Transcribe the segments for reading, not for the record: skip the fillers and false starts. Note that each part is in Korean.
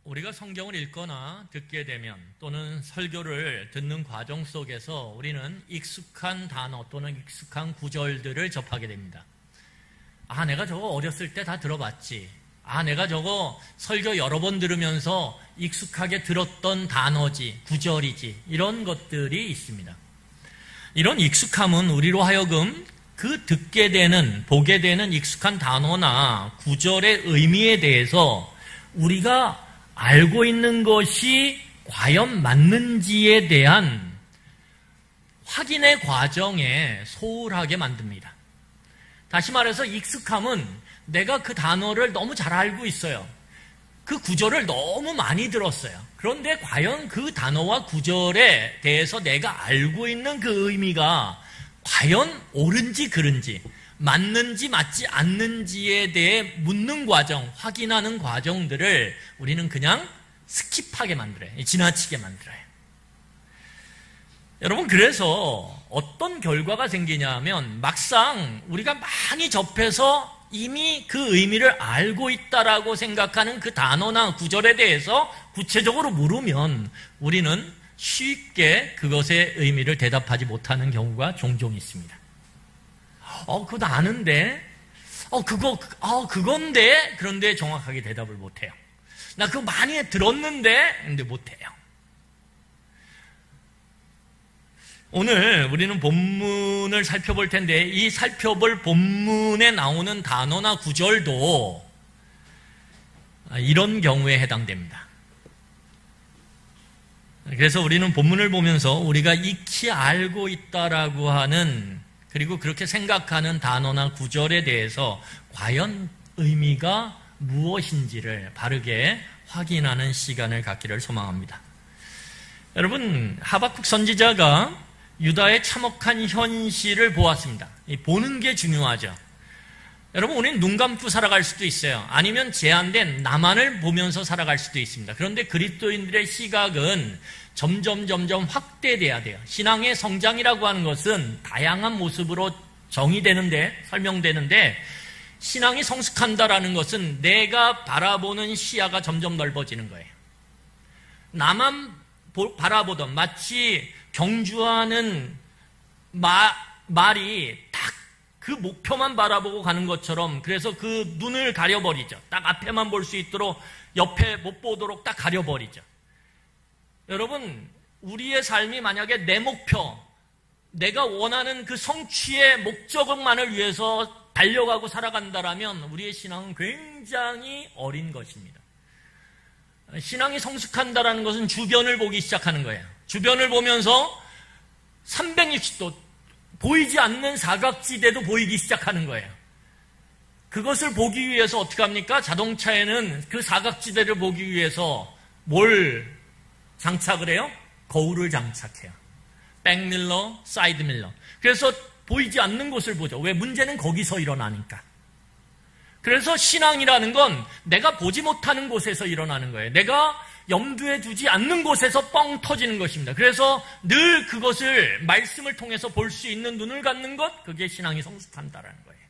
우리가 성경을 읽거나 듣게 되면 또는 설교를 듣는 과정 속에서 우리는 익숙한 단어 또는 익숙한 구절들을 접하게 됩니다. 아, 내가 저거 어렸을 때 다 들어봤지. 아, 내가 저거 설교 여러 번 들으면서 익숙하게 들었던 단어지, 구절이지. 이런 것들이 있습니다. 이런 익숙함은 우리로 하여금 그 듣게 되는, 보게 되는 익숙한 단어나 구절의 의미에 대해서 우리가 알고 있는 것이 과연 맞는지에 대한 확인의 과정에 소홀하게 만듭니다. 다시 말해서 익숙함은 내가 그 단어를 너무 잘 알고 있어요. 그 구절을 너무 많이 들었어요. 그런데 과연 그 단어와 구절에 대해서 내가 알고 있는 그 의미가 과연 옳은지 그른지, 맞는지 맞지 않는지에 대해 묻는 과정, 확인하는 과정들을 우리는 그냥 스킵하게 만들어요. 지나치게 만들어요. 여러분, 그래서 어떤 결과가 생기냐면 막상 우리가 많이 접해서 이미 그 의미를 알고 있다라고 생각하는 그 단어나 구절에 대해서 구체적으로 물으면 우리는 쉽게 그것의 의미를 대답하지 못하는 경우가 종종 있습니다. 그거 아는데, 그건데, 그런데 정확하게 대답을 못해요. 나 그거 많이 들었는데, 근데 못해요. 오늘 우리는 본문을 살펴볼 텐데, 이 살펴볼 본문에 나오는 단어나 구절도 이런 경우에 해당됩니다. 그래서 우리는 본문을 보면서 우리가 익히 알고 있다라고 하는, 그리고 그렇게 생각하는 단어나 구절에 대해서 과연 의미가 무엇인지를 바르게 확인하는 시간을 갖기를 소망합니다. 여러분, 하박국 선지자가 유다의 참혹한 현실을 보았습니다. 보는 게 중요하죠. 여러분, 우리는 눈 감고 살아갈 수도 있어요. 아니면 제한된 나만을 보면서 살아갈 수도 있습니다. 그런데 그리스도인들의 시각은 점점 확대돼야 돼요. 신앙의 성장이라고 하는 것은 다양한 모습으로 정의되는데, 설명되는데, 신앙이 성숙한다라는 것은 내가 바라보는 시야가 점점 넓어지는 거예요. 나만 바라보던, 마치 경주하는 말이 딱 그 목표만 바라보고 가는 것처럼, 그래서 그 눈을 가려버리죠. 딱 앞에만 볼 수 있도록, 옆에 못 보도록 딱 가려버리죠. 여러분, 우리의 삶이 만약에 내 목표, 내가 원하는 그 성취의 목적만을 위해서 달려가고 살아간다라면 우리의 신앙은 굉장히 어린 것입니다. 신앙이 성숙한다라는 것은 주변을 보기 시작하는 거예요. 주변을 보면서 360도 보이지 않는 사각지대도 보이기 시작하는 거예요. 그것을 보기 위해서 어떻게 합니까? 자동차에는 그 사각지대를 보기 위해서 뭘 장착을 해요? 거울을 장착해요. 백밀러, 사이드밀러. 그래서 보이지 않는 곳을 보죠. 왜? 문제는 거기서 일어나니까. 그래서 신앙이라는 건 내가 보지 못하는 곳에서 일어나는 거예요. 내가 염두에 두지 않는 곳에서 뻥 터지는 것입니다. 그래서 늘 그것을 말씀을 통해서 볼 수 있는 눈을 갖는 것, 그게 신앙이 성숙한다라는 거예요.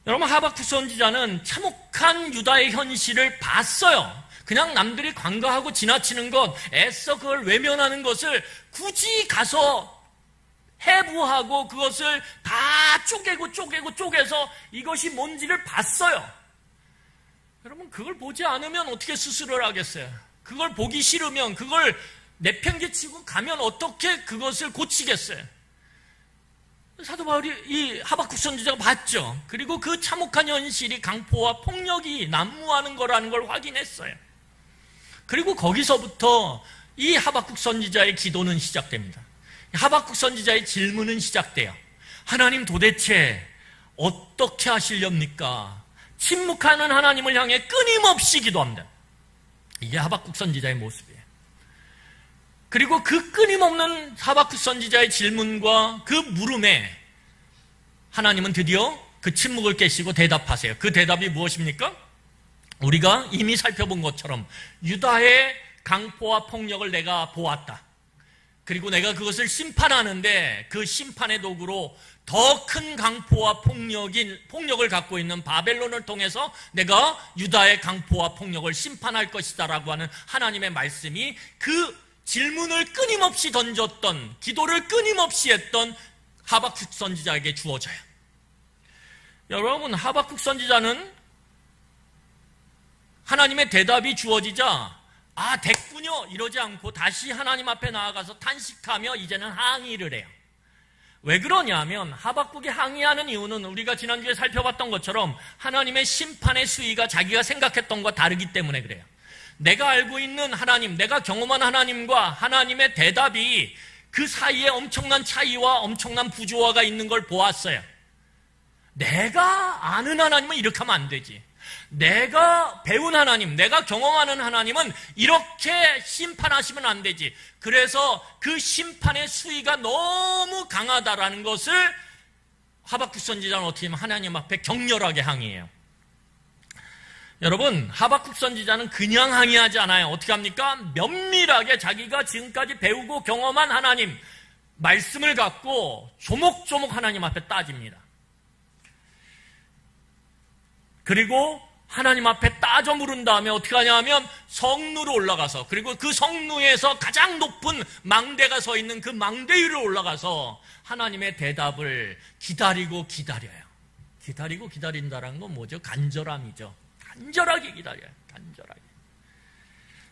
여러분, 하박국 선지자는 참혹한 유다의 현실을 봤어요. 그냥 남들이 관가하고 지나치는 것, 애써 그걸 외면하는 것을 굳이 가서 해부하고 그것을 다 쪼개서 이것이 뭔지를 봤어요. 여러분, 그걸 보지 않으면 어떻게 수술을 하겠어요? 그걸 보기 싫으면, 그걸 내팽개치고 가면 어떻게 그것을 고치겠어요? 사도 바울이 이 하박국 선지자가 봤죠. 그리고 그 참혹한 현실이 강포와 폭력이 난무하는 거라는 걸 확인했어요. 그리고 거기서부터 이 하박국 선지자의 기도는 시작됩니다. 하박국 선지자의 질문은 시작돼요. 하나님, 도대체 어떻게 하시렵니까? 침묵하는 하나님을 향해 끊임없이 기도합니다. 이게 하박국 선지자의 모습이에요. 그리고 그 끊임없는 하박국 선지자의 질문과 그 물음에 하나님은 드디어 그 침묵을 깨시고 대답하세요. 그 대답이 무엇입니까? 우리가 이미 살펴본 것처럼 유다의 강포와 폭력을 내가 보았다. 그리고 내가 그것을 심판하는데 그 심판의 도구로 더 큰 강포와 폭력을 갖고 있는 바벨론을 통해서 내가 유다의 강포와 폭력을 심판할 것이다라고 하는 하나님의 말씀이 그 질문을 끊임없이 던졌던, 기도를 끊임없이 했던 하박국 선지자에게 주어져요. 여러분, 하박국 선지자는 하나님의 대답이 주어지자 됐군요 이러지 않고 다시 하나님 앞에 나아가서 탄식하며 이제는 항의를 해요. 왜 그러냐면 하박국이 항의하는 이유는 우리가 지난주에 살펴봤던 것처럼 하나님의 심판의 수위가 자기가 생각했던 것과 다르기 때문에 그래요. 내가 알고 있는 하나님, 내가 경험한 하나님과 하나님의 대답이 그 사이에 엄청난 차이와 엄청난 부조화가 있는 걸 보았어요. 내가 아는 하나님은 이렇게 하면 안 되지. 내가 배운 하나님, 내가 경험하는 하나님은 이렇게 심판하시면 안 되지. 그래서 그 심판의 수위가 너무 강하다라는 것을 하박국 선지자는 어떻게 하면 하나님 앞에 격렬하게 항의해요. 여러분, 하박국 선지자는 그냥 항의하지 않아요. 어떻게 합니까? 면밀하게 자기가 지금까지 배우고 경험한 하나님 말씀을 갖고 조목조목 하나님 앞에 따집니다. 그리고 하나님 앞에 따져 물은 다음에 어떻게 하냐면 성루로 올라가서, 그리고 그 성루에서 가장 높은 망대가 서 있는 그 망대 위로 올라가서 하나님의 대답을 기다리고 기다려요. 기다리고 기다린다는 건 뭐죠? 간절함이죠. 간절하게 기다려요. 간절하게.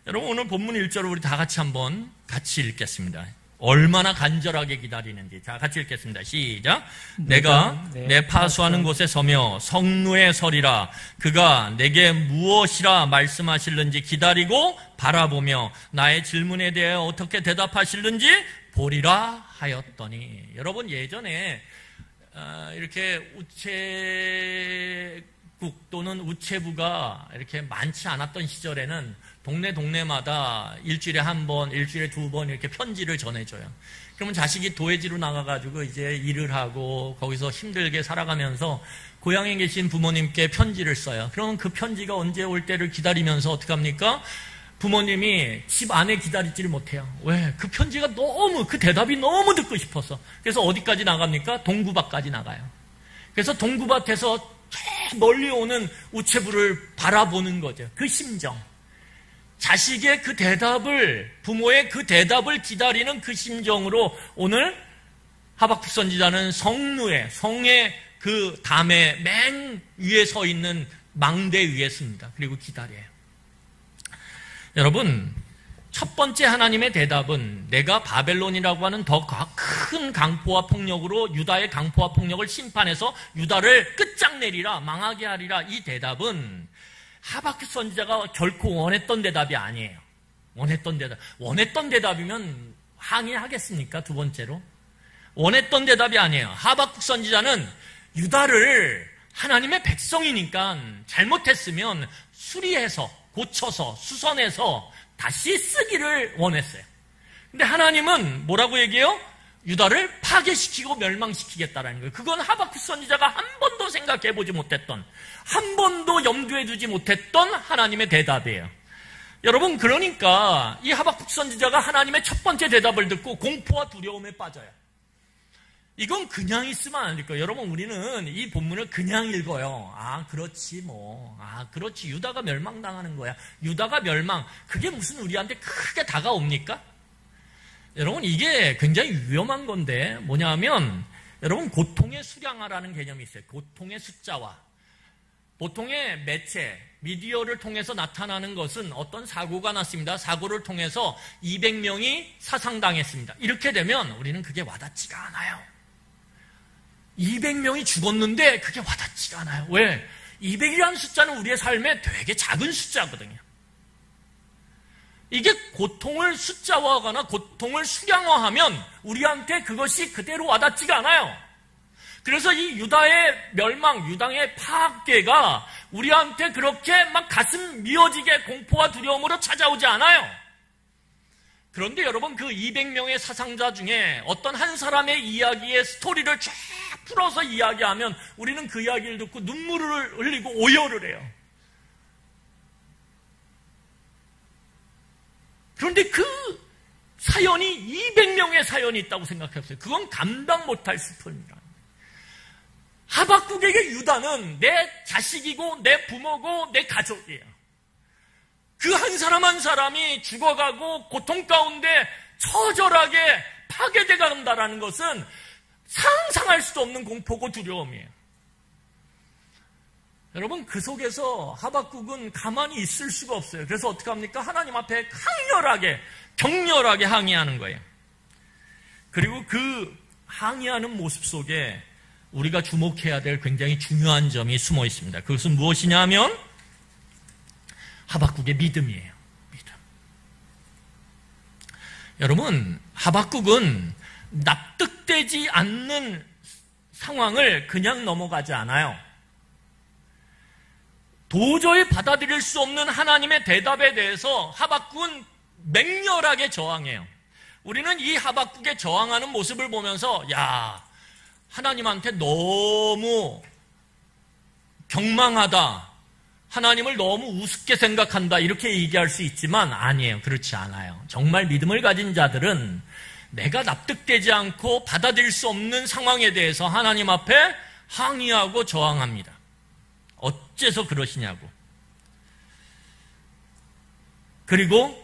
여러분, 오늘 본문 1절을 우리 다 같이 한번 같이 읽겠습니다. 얼마나 간절하게 기다리는지. 자, 같이 읽겠습니다. 시작. 내가 내 파수하는 곳에 서며 성루에 서리라. 그가 내게 무엇이라 말씀하실는지 기다리고 바라보며 나의 질문에 대해 어떻게 대답하실는지 보리라 하였더니. 여러분, 예전에 이렇게 우체국 또는 우체부가 이렇게 많지 않았던 시절에는 동네마다 일주일에 한 번, 일주일에 두 번 이렇게 편지를 전해줘요. 그러면 자식이 도회지로 나가가지고 이제 일을 하고 거기서 힘들게 살아가면서 고향에 계신 부모님께 편지를 써요. 그러면 그 편지가 언제 올 때를 기다리면서 어떻게 합니까? 부모님이 집 안에 기다리지를 못해요. 왜? 그 편지가 그 대답이 너무 듣고 싶어서. 그래서 어디까지 나갑니까? 동구밭까지 나가요. 그래서 동구밭에서 저 멀리 오는 우체부를 바라보는 거죠. 그 심정. 자식의 그 대답을, 부모의 그 대답을 기다리는 그 심정으로 오늘 하박국 선지자는 성의 그 담의 맨 위에 서 있는 망대 위에 씁니다. 그리고 기다려요. 여러분, 첫 번째 하나님의 대답은 내가 바벨론이라고 하는 더 큰 강포와 폭력으로 유다의 강포와 폭력을 심판해서 유다를 끝장내리라, 망하게 하리라. 이 대답은 하박국 선지자가 결코 원했던 대답이 아니에요. 원했던 대답이면 항의하겠습니까? 두 번째로. 원했던 대답이 아니에요. 하박국 선지자는 유다를 하나님의 백성이니까 잘못했으면 수리해서, 고쳐서, 수선해서 다시 쓰기를 원했어요. 근데 하나님은 뭐라고 얘기해요? 유다를 파괴시키고 멸망시키겠다라는 거예요. 그건 하박국 선지자가 한 번도 생각해보지 못했던, 한 번도 염두에 두지 못했던 하나님의 대답이에요. 여러분, 그러니까 이 하박국 선지자가 하나님의 첫 번째 대답을 듣고 공포와 두려움에 빠져요. 이건 그냥 있으면 안 될 거예요. 여러분, 우리는 이 본문을 그냥 읽어요. 그렇지 뭐. 그렇지. 유다가 멸망당하는 거야. 유다가 멸망. 그게 무슨 우리한테 크게 다가옵니까? 여러분, 이게 굉장히 위험한 건데 뭐냐면, 여러분, 고통의 수량화라는 개념이 있어요. 고통의 숫자화. 보통의 매체, 미디어를 통해서 나타나는 것은 어떤 사고가 났습니다. 사고를 통해서 200명이 사상당했습니다. 이렇게 되면 우리는 그게 와닿지가 않아요. 200명이 죽었는데 그게 와닿지가 않아요. 왜? 200이라는 숫자는 우리의 삶에 되게 작은 숫자거든요. 이게 고통을 숫자화하거나 고통을 수량화하면 우리한테 그것이 그대로 와닿지가 않아요. 그래서 이 유다의 멸망, 유다의 파괴가 우리한테 그렇게 막 가슴 미어지게 공포와 두려움으로 찾아오지 않아요. 그런데 여러분, 그 200명의 사상자 중에 어떤 한 사람의 이야기의 스토리를 쫙 풀어서 이야기하면 우리는 그 이야기를 듣고 눈물을 흘리고 오열을 해요. 그런데 그 사연이 200명의 사연이 있다고 생각했어요. 그건 감당 못할 슬픔이라. 하박국에게 유다는 내 자식이고 내 부모고 내 가족이에요. 그 한 사람 한 사람이 죽어가고 고통 가운데 처절하게 파괴돼 간다라는 것은 상상할 수도 없는 공포고 두려움이에요. 여러분, 그 속에서 하박국은 가만히 있을 수가 없어요. 그래서 어떻게 합니까? 하나님 앞에 강렬하게, 격렬하게 항의하는 거예요. 그리고 그 항의하는 모습 속에 우리가 주목해야 될 굉장히 중요한 점이 숨어 있습니다. 그것은 무엇이냐 하면 하박국의 믿음이에요. 믿음. 여러분, 하박국은 납득되지 않는 상황을 그냥 넘어가지 않아요. 도저히 받아들일 수 없는 하나님의 대답에 대해서 하박국은 맹렬하게 저항해요. 우리는 이 하박국의 저항하는 모습을 보면서 야, 하나님한테 너무 경망하다, 하나님을 너무 우습게 생각한다 이렇게 얘기할 수 있지만 아니에요. 그렇지 않아요. 정말 믿음을 가진 자들은 내가 납득되지 않고 받아들일 수 없는 상황에 대해서 하나님 앞에 항의하고 저항합니다. 어째서 그러시냐고. 그리고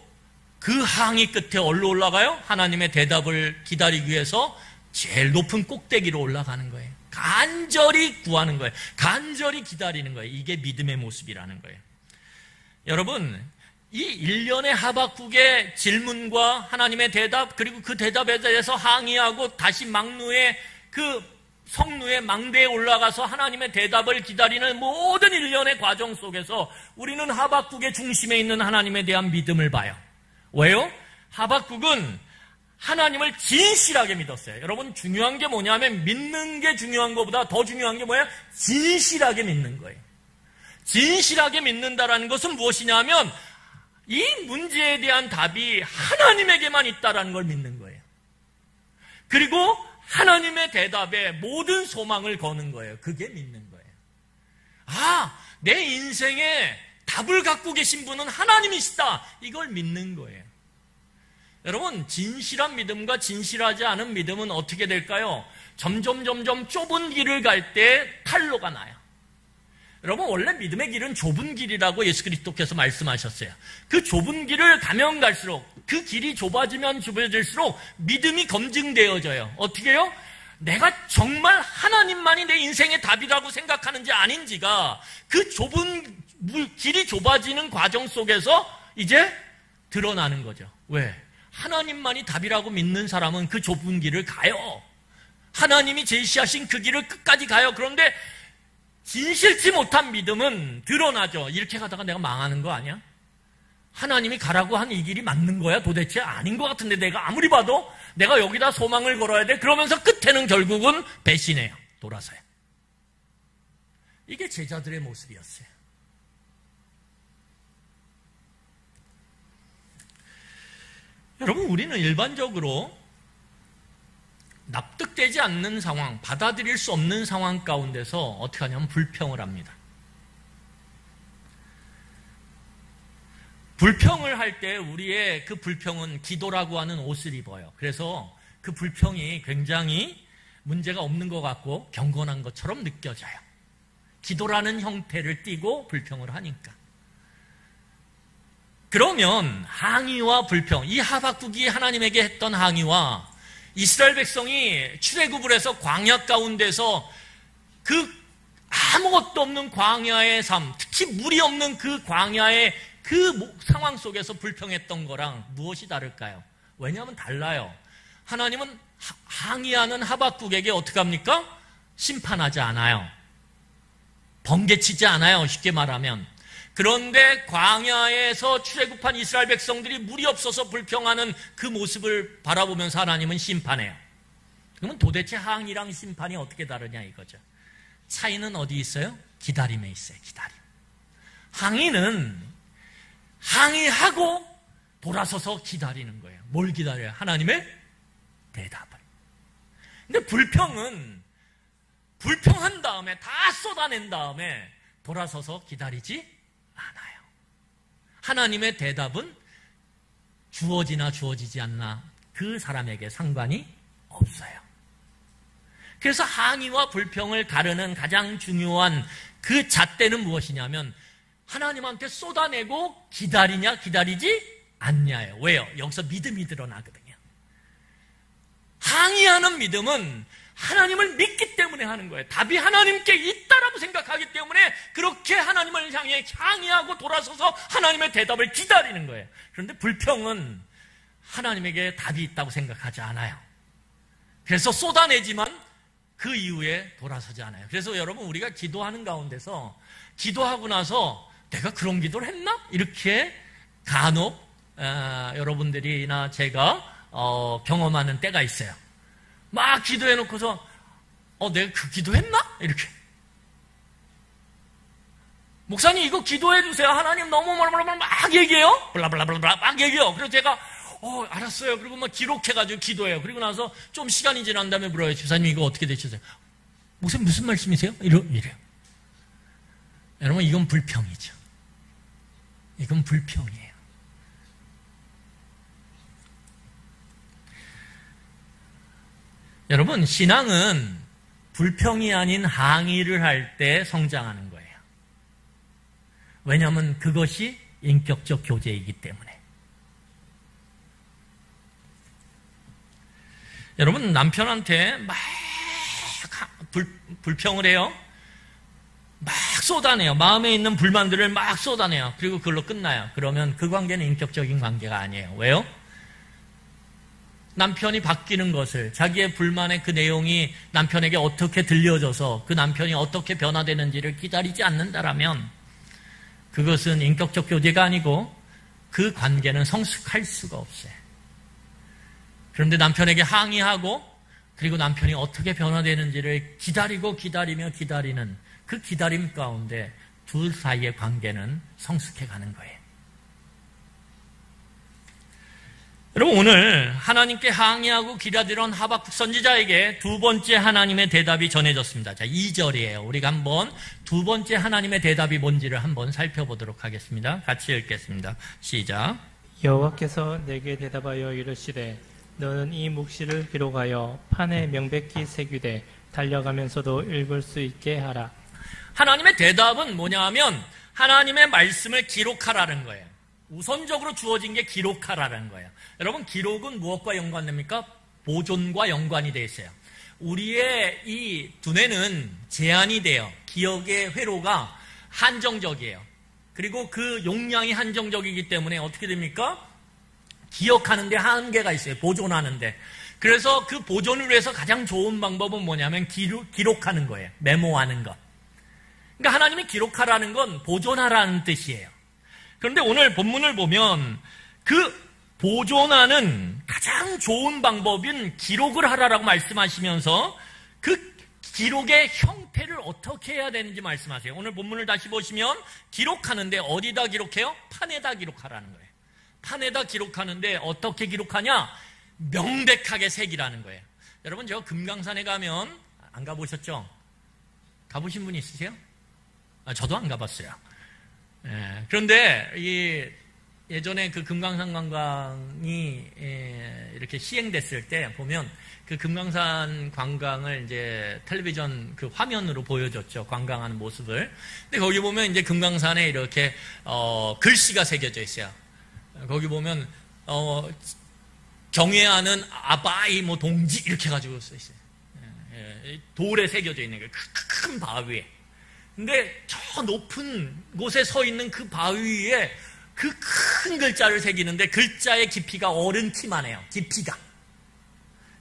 그 항의 끝에 어디로 올라가요? 하나님의 대답을 기다리기 위해서 제일 높은 꼭대기로 올라가는 거예요. 간절히 구하는 거예요. 간절히 기다리는 거예요. 이게 믿음의 모습이라는 거예요. 여러분, 이 일련의 하박국의 질문과 하나님의 대답, 그리고 그 대답에 대해서 항의하고 다시 망루의 그 성루의 망대에 올라가서 하나님의 대답을 기다리는 모든 일련의 과정 속에서 우리는 하박국의 중심에 있는 하나님에 대한 믿음을 봐요. 왜요? 하박국은 하나님을 진실하게 믿었어요. 여러분, 중요한 게 뭐냐면 믿는 게 중요한 것보다 더 중요한 게 뭐예요? 진실하게 믿는 거예요. 진실하게 믿는다라는 것은 무엇이냐면 이 문제에 대한 답이 하나님에게만 있다라는 걸 믿는 거예요. 그리고 하나님의 대답에 모든 소망을 거는 거예요. 그게 믿는 거예요. 아, 내 인생에 답을 갖고 계신 분은 하나님이시다. 이걸 믿는 거예요. 여러분, 진실한 믿음과 진실하지 않은 믿음은 어떻게 될까요? 점점 좁은 길을 갈 때 탈로가 나요. 여러분, 원래 믿음의 길은 좁은 길이라고 예수 그리스도께서 말씀하셨어요. 그 좁은 길을 가면 갈수록, 그 길이 좁아지면 좁아질수록 믿음이 검증되어져요. 어떻게 해요? 내가 정말 하나님만이 내 인생의 답이라고 생각하는지 아닌지가 그 좁은 길이 좁아지는 과정 속에서 이제 드러나는 거죠. 왜? 하나님만이 답이라고 믿는 사람은 그 좁은 길을 가요. 하나님이 제시하신 그 길을 끝까지 가요. 그런데 진실치 못한 믿음은 드러나죠. 이렇게 가다가 내가 망하는 거 아니야? 하나님이 가라고 한 이 길이 맞는 거야? 도대체 아닌 것 같은데 내가 아무리 봐도 내가 여기다 소망을 걸어야 돼. 그러면서 끝에는 결국은 배신해요. 돌아서요. 이게 제자들의 모습이었어요. 여러분, 우리는 일반적으로 납득되지 않는 상황, 받아들일 수 없는 상황 가운데서 어떻게 하냐면 불평을 합니다. 불평을 할 때 우리의 그 불평은 기도라고 하는 옷을 입어요. 그래서 그 불평이 굉장히 문제가 없는 것 같고 경건한 것처럼 느껴져요. 기도라는 형태를 띠고 불평을 하니까. 그러면 항의와 불평, 이 하박국이 하나님에게 했던 항의와 이스라엘 백성이 출애굽을 해서 광야 가운데서 그 아무것도 없는 광야의 삶, 특히 물이 없는 그 광야의 그 상황 속에서 불평했던 거랑 무엇이 다를까요? 왜냐하면 달라요. 하나님은 항의하는 하박국에게 어떻게 합니까? 심판하지 않아요. 번개치지 않아요. 쉽게 말하면. 그런데 광야에서 출애굽한 이스라엘 백성들이 물이 없어서 불평하는 그 모습을 바라보면서 하나님은 심판해요. 그러면 도대체 항의랑 심판이 어떻게 다르냐 이거죠. 차이는 어디 있어요? 기다림에 있어요. 기다림. 항의는 항의하고 돌아서서 기다리는 거예요. 뭘 기다려요? 하나님의 대답을. 근데 불평은 불평한 다음에 다 쏟아낸 다음에 돌아서서 기다리지 않아요. 하나님의 대답은 주어지나 주어지지 않나 그 사람에게 상관이 없어요. 그래서 항의와 불평을 가르는 가장 중요한 그 잣대는 무엇이냐면 하나님한테 쏟아내고 기다리냐 기다리지 않냐예요. 왜요? 여기서 믿음이 드러나거든요. 항의하는 믿음은 하나님을 믿기 때문에 하는 거예요. 답이 하나님께 있다라고 생각하기 때문에 그렇게 하나님을 향해 항의하고 돌아서서 하나님의 대답을 기다리는 거예요. 그런데 불평은 하나님에게 답이 있다고 생각하지 않아요. 그래서 쏟아내지만 그 이후에 돌아서지 않아요. 그래서 여러분, 우리가 기도하는 가운데서 기도하고 나서 내가 그런 기도를 했나? 이렇게 간혹 여러분들이나 제가 경험하는 때가 있어요. 막 기도해놓고서 내가 그 기도했나? 이렇게. 목사님 이거 기도해주세요. 하나님 너무 막 얘기해요. 블라블라블라 막 얘기해요. 그래서 제가 알았어요. 그리고 막 기록해가지고 기도해요. 그리고 나서 좀 시간이 지난 다음에 물어요. 집사님 이거 어떻게 되셨어요? 목사님 무슨 말씀이세요? 이래요. 여러분, 이건 불평이죠. 이건 불평이에요. 여러분, 신앙은 불평이 아닌 항의를 할 때 성장하는 거예요. 왜냐하면 그것이 인격적 교제이기 때문에. 여러분, 남편한테 막 불평을 해요. 막 쏟아내요. 마음에 있는 불만들을 막 쏟아내요. 그리고 그걸로 끝나요. 그러면 그 관계는 인격적인 관계가 아니에요. 왜요? 남편이 바뀌는 것을, 자기의 불만의 그 내용이 남편에게 어떻게 들려져서 그 남편이 어떻게 변화되는지를 기다리지 않는다라면 그것은 인격적 교제가 아니고 그 관계는 성숙할 수가 없어요. 그런데 남편에게 항의하고 그리고 남편이 어떻게 변화되는지를 기다리며 기다리는 그 기다림 가운데 둘 사이의 관계는 성숙해가는 거예요. 여러분, 오늘 하나님께 항의하고 기다리던 하박국 선지자에게 두 번째 하나님의 대답이 전해졌습니다. 자, 2절이에요. 우리가 한번 두 번째 하나님의 대답이 뭔지를 한번 살펴보도록 하겠습니다. 같이 읽겠습니다. 시작. 여호와께서 내게 대답하여 이르시되 너는 이 묵시를 기록하여 판에 명백히 새기되 달려가면서도 읽을 수 있게 하라. 하나님의 대답은 뭐냐 하면 하나님의 말씀을 기록하라는 거예요. 우선적으로 주어진 게 기록하라는 거예요. 여러분, 기록은 무엇과 연관됩니까? 보존과 연관이 되어 있어요. 우리의 이 두뇌는 제한이 돼요. 기억의 회로가 한정적이에요. 그리고 그 용량이 한정적이기 때문에 어떻게 됩니까? 기억하는 데 한계가 있어요. 보존하는데. 그래서 그 보존을 위해서 가장 좋은 방법은 뭐냐면 기록하는 거예요. 메모하는 것. 그러니까 하나님이 기록하라는 건 보존하라는 뜻이에요. 그런데 오늘 본문을 보면 그 보존하는 가장 좋은 방법인 기록을 하라라고 말씀하시면서 그 기록의 형태를 어떻게 해야 되는지 말씀하세요. 오늘 본문을 다시 보시면 기록하는데 어디다 기록해요? 판에다 기록하라는 거예요. 판에다 기록하는데 어떻게 기록하냐? 명백하게 새기라는 거예요. 여러분, 저 금강산에 가면 안 가보셨죠? 가보신 분 있으세요? 저도 안 가봤어요. 그런데 예전에 그 금강산 관광이 이렇게 시행됐을 때 보면 그 금강산 관광을 이제 텔레비전 그 화면으로 보여줬죠. 관광하는 모습을. 근데 거기 보면 이제 금강산에 이렇게 글씨가 새겨져 있어요. 거기 보면 경애하는 아바이 뭐 동지 이렇게 가지고 써 있어요. 돌에 새겨져 있는 게 큰 바위에. 근데 저 높은 곳에 서 있는 그 바위 위에 그 큰 글자를 새기는데 글자의 깊이가 어른 키만 해요. 깊이가.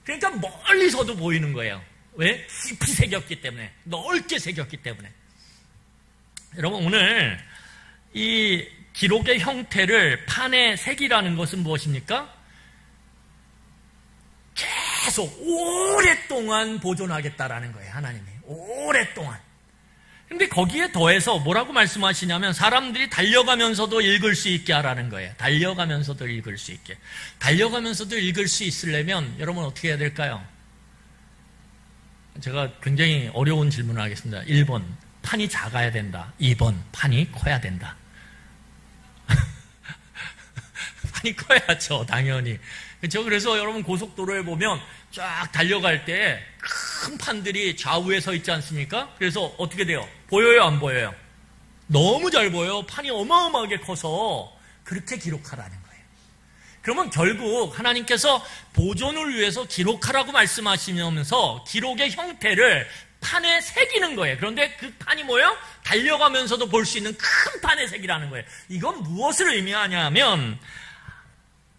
그러니까 멀리서도 보이는 거예요. 왜? 깊이 새겼기 때문에. 넓게 새겼기 때문에. 여러분, 오늘 이 기록의 형태를 판에 새기라는 것은 무엇입니까? 계속 오랫동안 보존하겠다라는 거예요. 하나님이. 오랫동안. 근데 거기에 더해서 뭐라고 말씀하시냐면 사람들이 달려가면서도 읽을 수 있게 하라는 거예요. 달려가면서도 읽을 수 있게. 달려가면서도 읽을 수 있으려면 여러분 어떻게 해야 될까요? 제가 굉장히 어려운 질문을 하겠습니다. 1번, 판이 작아야 된다. 2번, 판이 커야 된다. 판이 커야죠, 당연히. 그렇죠? 그래서 여러분 고속도로에 보면 쫙 달려갈 때 큰 판들이 좌우에 서 있지 않습니까? 그래서 어떻게 돼요? 보여요, 안 보여요? 너무 잘 보여요. 판이 어마어마하게 커서 그렇게 기록하라는 거예요. 그러면 결국 하나님께서 보존을 위해서 기록하라고 말씀하시면서 기록의 형태를 판에 새기는 거예요. 그런데 그 판이 뭐예요? 달려가면서도 볼 수 있는 큰 판에 새기라는 거예요. 이건 무엇을 의미하냐면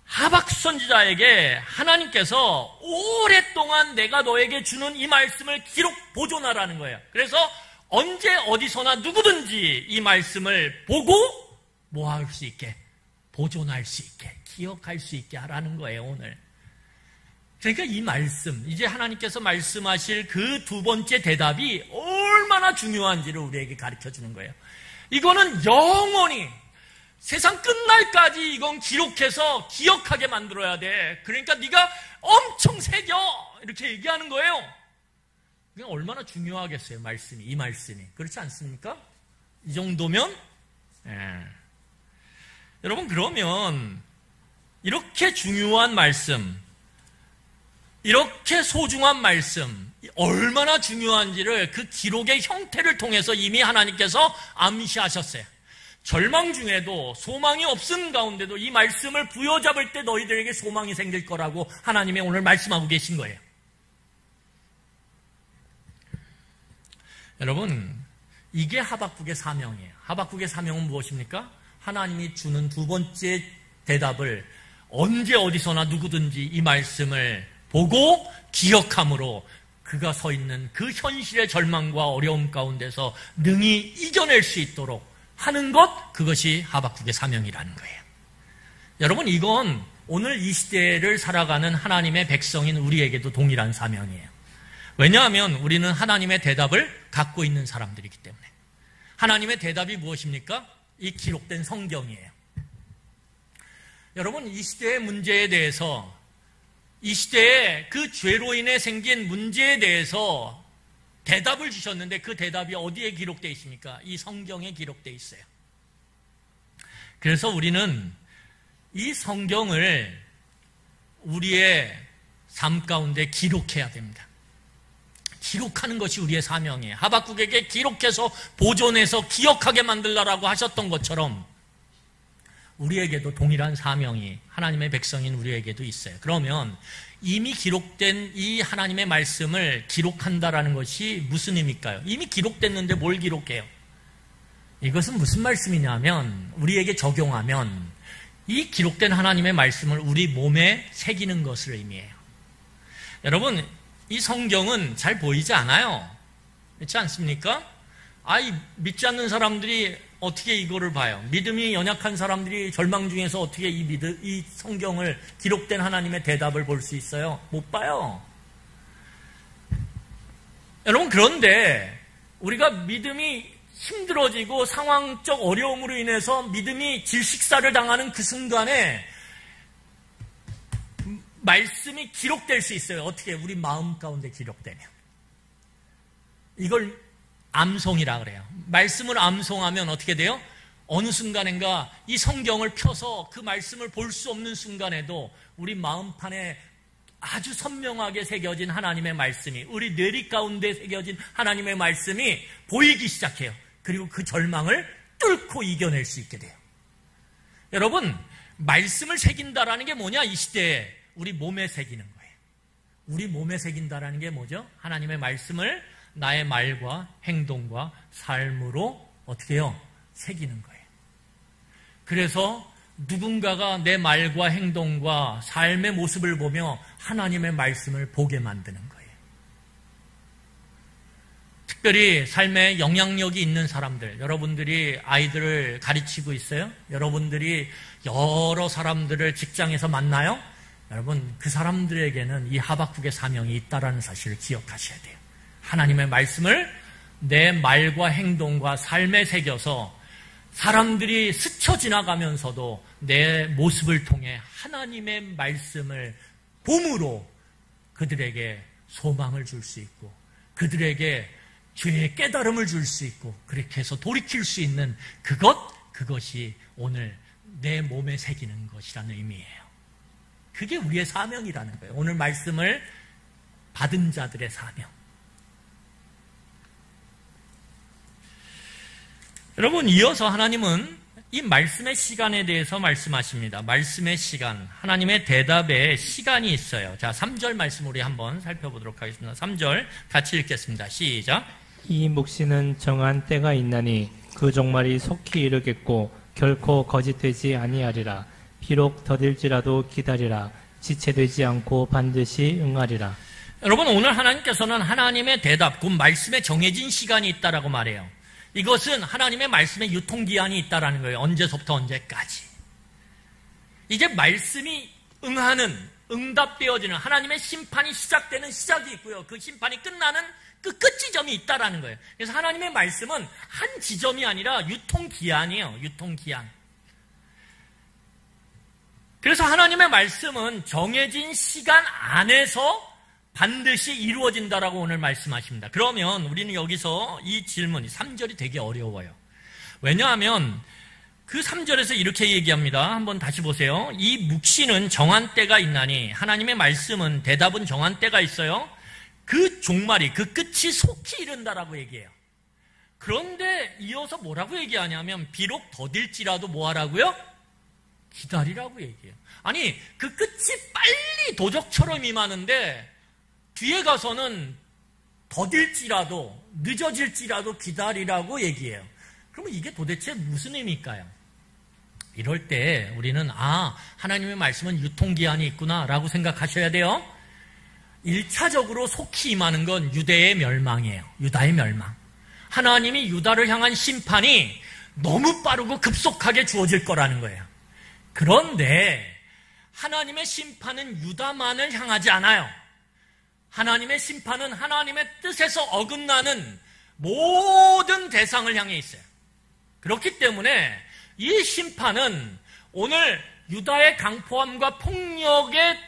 하박국 선지자에게 하나님께서 오랫동안 내가 너에게 주는 이 말씀을 기록 보존하라는 거예요. 그래서 언제 어디서나 누구든지 이 말씀을 보고 뭐 할 수 있게, 보존할 수 있게, 기억할 수 있게 하라는 거예요, 오늘. 그러니까 이 말씀, 이제 하나님께서 말씀하실 그 두 번째 대답이 얼마나 중요한지를 우리에게 가르쳐 주는 거예요. 이거는 영원히 세상 끝날까지 이건 기록해서 기억하게 만들어야 돼. 그러니까 네가 엄청 새겨, 이렇게 얘기하는 거예요. 이게 얼마나 중요하겠어요, 말씀이, 이 말씀이. 그렇지 않습니까? 이 정도면 여러분, 그러면 이렇게 중요한 말씀, 이렇게 소중한 말씀, 얼마나 중요한지를 그 기록의 형태를 통해서 이미 하나님께서 암시하셨어요. 절망 중에도 소망이 없은 가운데도 이 말씀을 부여잡을 때 너희들에게 소망이 생길 거라고 하나님이 오늘 말씀하고 계신 거예요. 여러분, 이게 하박국의 사명이에요. 하박국의 사명은 무엇입니까? 하나님이 주는 두 번째 대답을 언제 어디서나 누구든지 이 말씀을 보고 기억함으로 그가 서 있는 그 현실의 절망과 어려움 가운데서 능히 이겨낼 수 있도록 하는 것, 그것이 하박국의 사명이라는 거예요. 여러분, 이건 오늘 이 시대를 살아가는 하나님의 백성인 우리에게도 동일한 사명이에요. 왜냐하면 우리는 하나님의 대답을 갖고 있는 사람들이기 때문에. 하나님의 대답이 무엇입니까? 이 기록된 성경이에요. 여러분, 이 시대의 문제에 대해서, 이 시대에 그 죄로 인해 생긴 문제에 대해서 대답을 주셨는데 그 대답이 어디에 기록되어 있습니까? 이 성경에 기록되어 있어요. 그래서 우리는 이 성경을 우리의 삶 가운데 기록해야 됩니다. 기록하는 것이 우리의 사명이에요. 하박국에게 기록해서 보존해서 기억하게 만들라라고 하셨던 것처럼 우리에게도 동일한 사명이 하나님의 백성인 우리에게도 있어요. 그러면 이미 기록된 이 하나님의 말씀을 기록한다라는 것이 무슨 의미일까요? 이미 기록됐는데 뭘 기록해요? 이것은 무슨 말씀이냐면 우리에게 적용하면 이 기록된 하나님의 말씀을 우리 몸에 새기는 것을 의미해요. 여러분, 이 성경은 잘 보이지 않아요. 그렇지 않습니까? 믿지 않는 사람들이 어떻게 이거를 봐요? 믿음이 연약한 사람들이 절망 중에서 어떻게 이 성경을 기록된 하나님의 대답을 볼 수 있어요? 못 봐요. 여러분, 그런데 우리가 믿음이 힘들어지고 상황적 어려움으로 인해서 믿음이 질식사를 당하는 그 순간에 말씀이 기록될 수 있어요. 어떻게? 우리 마음 가운데 기록되면. 이걸 암송이라 그래요. 말씀을 암송하면 어떻게 돼요? 어느 순간인가 이 성경을 펴서 그 말씀을 볼 수 없는 순간에도 우리 마음판에 아주 선명하게 새겨진 하나님의 말씀이, 우리 뇌리 가운데 새겨진 하나님의 말씀이 보이기 시작해요. 그리고 그 절망을 뚫고 이겨낼 수 있게 돼요. 여러분, 말씀을 새긴다라는 게 뭐냐? 이 시대에 우리 몸에 새기는 거예요. 우리 몸에 새긴다라는 게 뭐죠? 하나님의 말씀을 나의 말과 행동과 삶으로 어떻게 해요? 새기는 거예요. 그래서 누군가가 내 말과 행동과 삶의 모습을 보며 하나님의 말씀을 보게 만드는 거예요. 특별히 삶에 영향력이 있는 사람들, 여러분들이 아이들을 가르치고 있어요? 여러분들이 여러 사람들을 직장에서 만나요? 여러분, 그 사람들에게는 이 하박국의 사명이 있다는 사실을 기억하셔야 돼요. 하나님의 말씀을 내 말과 행동과 삶에 새겨서 사람들이 스쳐 지나가면서도 내 모습을 통해 하나님의 말씀을 봄으로 그들에게 소망을 줄 수 있고 그들에게 죄의 깨달음을 줄 수 있고 그렇게 해서 돌이킬 수 있는 그것이 오늘 내 몸에 새기는 것이라는 의미예요. 그게 우리의 사명이라는 거예요. 오늘 말씀을 받은 자들의 사명. 여러분, 이어서 하나님은 이 말씀의 시간에 대해서 말씀하십니다. 말씀의 시간, 하나님의 대답에 시간이 있어요. 자, 3절 말씀 우리 한번 살펴보도록 하겠습니다. 3절 같이 읽겠습니다. 시작. 이 묵시는 정한 때가 있나니 그 종말이 속히 이르겠고 결코 거짓되지 아니하리라. 비록 더딜지라도 기다리라. 지체되지 않고 반드시 응하리라. 여러분, 오늘 하나님께서는 하나님의 대답, 곧 말씀에 정해진 시간이 있다라고 말해요. 이것은 하나님의 말씀에 유통기한이 있다라는 거예요. 언제서부터 언제까지. 이제 말씀이 응답되어지는 하나님의 심판이 시작되는 시작이 있고요. 그 심판이 끝나는 그 끝 지점이 있다라는 거예요. 그래서 하나님의 말씀은 한 지점이 아니라 유통기한이에요. 유통기한. 그래서 하나님의 말씀은 정해진 시간 안에서 반드시 이루어진다라고 오늘 말씀하십니다. 그러면 우리는 여기서 이 질문, 3절이 되게 어려워요. 왜냐하면 그 3절에서 이렇게 얘기합니다. 한번 다시 보세요. 이 묵시는 정한 때가 있나니, 하나님의 말씀은, 대답은 정한 때가 있어요. 그 종말이, 그 끝이 속히 이른다라고 얘기해요. 그런데 이어서 뭐라고 얘기하냐면 비록 더딜지라도 뭐 하라고요? 기다리라고 얘기해요. 아니, 그 끝이 빨리 도적처럼 임하는데 뒤에 가서는 더딜지라도 늦어질지라도 기다리라고 얘기해요. 그러면 이게 도대체 무슨 의미일까요? 이럴 때 우리는 하나님의 말씀은 유통기한이 있구나 라고 생각하셔야 돼요. 1차적으로 속히 임하는 건 유대의 멸망이에요. 유다의 멸망. 하나님이 유다를 향한 심판이 너무 빠르고 급속하게 주어질 거라는 거예요. 그런데 하나님의 심판은 유다만을 향하지 않아요. 하나님의 심판은 하나님의 뜻에서 어긋나는 모든 대상을 향해 있어요. 그렇기 때문에 이 심판은 오늘 유다의 강포함과 폭력에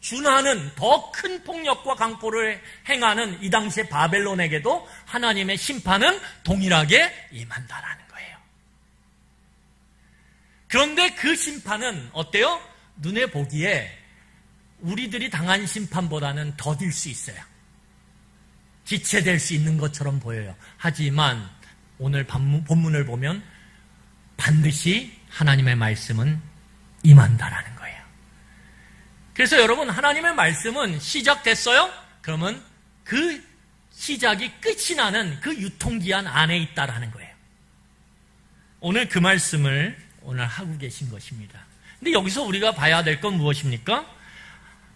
준하는 더 큰 폭력과 강포를 행하는 이 당시의 바벨론에게도 하나님의 심판은 동일하게 임한다라는 거예요. 그런데 그 심판은 어때요? 눈에 보기에 우리들이 당한 심판보다는 더딜 수 있어요. 지체될 수 있는 것처럼 보여요. 하지만 오늘 본문을 보면 반드시 하나님의 말씀은 임한다라는 거예요. 그래서 여러분, 하나님의 말씀은 시작됐어요? 그러면 그 시작이 끝이 나는 그 유통기한 안에 있다라는 거예요. 오늘 그 말씀을 오늘 하고 계신 것입니다. 근데 여기서 우리가 봐야 될 건 무엇입니까?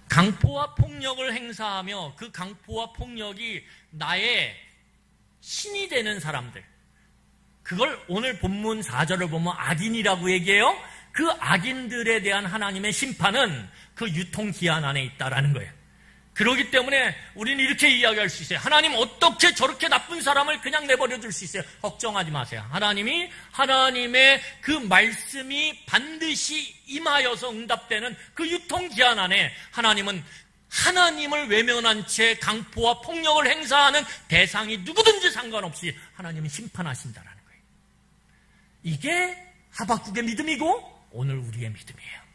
강포와 폭력을 행사하며 그 강포와 폭력이 나의 신이 되는 사람들, 그걸 오늘 본문 4절을 보면 악인이라고 얘기해요. 그 악인들에 대한 하나님의 심판은 그 유통기한 안에 있다라는 거예요. 그렇기 때문에 우리는 이렇게 이야기할 수 있어요. 하나님 어떻게 저렇게 나쁜 사람을 그냥 내버려 둘 수 있어요? 걱정하지 마세요. 하나님이 하나님의 그 말씀이 반드시 임하여서 응답되는 그 유통기한 안에 하나님은 하나님을 외면한 채 강포와 폭력을 행사하는 대상이 누구든지 상관없이 하나님은 심판하신다라는 거예요. 이게 하박국의 믿음이고 오늘 우리의 믿음이에요.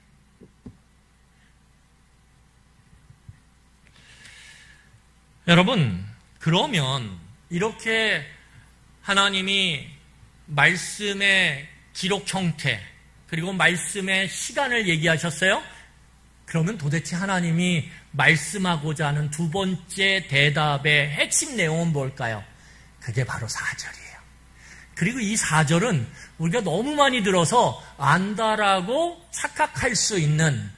여러분, 그러면 이렇게 하나님이 말씀의 기록 형태 그리고 말씀의 시간을 얘기하셨어요? 그러면 도대체 하나님이 말씀하고자 하는 두 번째 대답의 핵심 내용은 뭘까요? 그게 바로 4절이에요. 그리고 이 4절은 우리가 너무 많이 들어서 안다라고 착각할 수 있는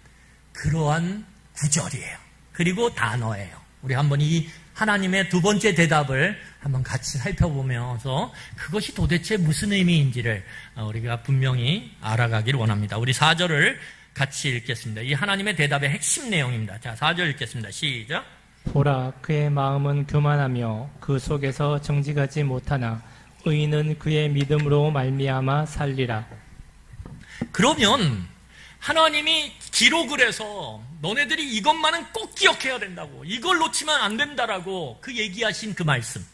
그러한 구절이에요. 그리고 단어예요. 우리 한번 이 하나님의 두 번째 대답을 한번 같이 살펴보면서 그것이 도대체 무슨 의미인지를 우리가 분명히 알아가길 원합니다. 우리 4절을 같이 읽겠습니다. 이 하나님의 대답의 핵심 내용입니다. 자, 4절 읽겠습니다. 시작. 보라, 그의 마음은 교만하며 그 속에서 정직하지 못하나 의인은 그의 믿음으로 말미암아 살리라. 그러면 하나님이 기록을 해서 너네들이 이것만은 꼭 기억해야 된다고, 이걸 놓치면 안 된다라고 그 얘기하신 그 말씀,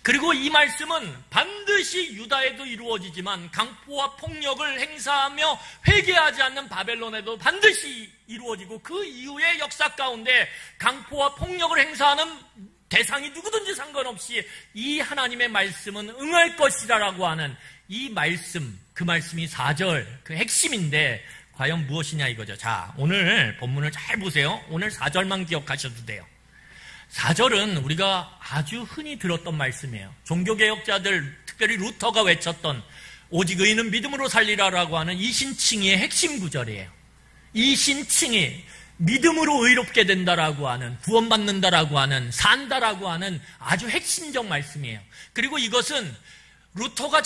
그리고 이 말씀은 반드시 유다에도 이루어지지만 강포와 폭력을 행사하며 회개하지 않는 바벨론에도 반드시 이루어지고 그 이후의 역사 가운데 강포와 폭력을 행사하는 대상이 누구든지 상관없이 이 하나님의 말씀은 응할 것이라고 하는 이 말씀, 그 말씀이 4절 그 핵심인데 과연 무엇이냐 이거죠. 자, 오늘 본문을 잘 보세요. 오늘 4절만 기억하셔도 돼요. 4절은 우리가 아주 흔히 들었던 말씀이에요. 종교개혁자들, 특별히 루터가 외쳤던 오직 의인은 믿음으로 살리라라고 하는 이신칭의의 핵심 구절이에요. 이신칭의 믿음으로 의롭게 된다라고 하는, 구원받는다라고 하는, 산다라고 하는 아주 핵심적 말씀이에요. 그리고 이것은 루터가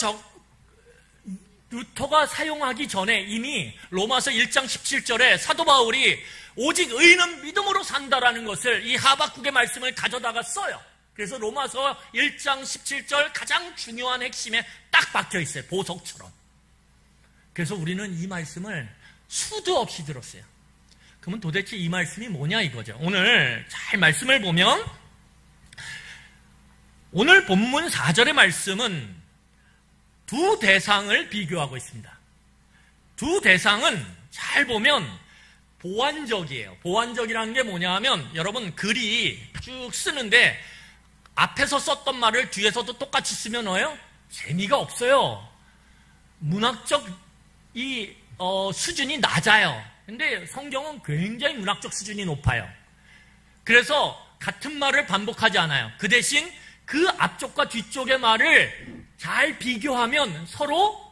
사용하기 전에 이미 로마서 1장 17절에 사도 바울이 오직 의인은 믿음으로 산다라는 것을 이 하박국의 말씀을 가져다가 써요. 그래서 로마서 1장 17절 가장 중요한 핵심에 딱 박혀 있어요. 보석처럼. 그래서 우리는 이 말씀을 수도 없이 들었어요. 그러면 도대체 이 말씀이 뭐냐 이거죠. 오늘 잘 말씀을 보면 오늘 본문 4절의 말씀은 두 대상을 비교하고 있습니다. 두 대상은 잘 보면 보완적이에요. 보완적이라는 게 뭐냐 하면 여러분 글이 쭉 쓰는데 앞에서 썼던 말을 뒤에서도 똑같이 쓰면 재미가 없어요. 문학적 수준이 낮아요. 근데 성경은 굉장히 문학적 수준이 높아요. 그래서 같은 말을 반복하지 않아요. 그 대신 그 앞쪽과 뒤쪽의 말을 잘 비교하면 서로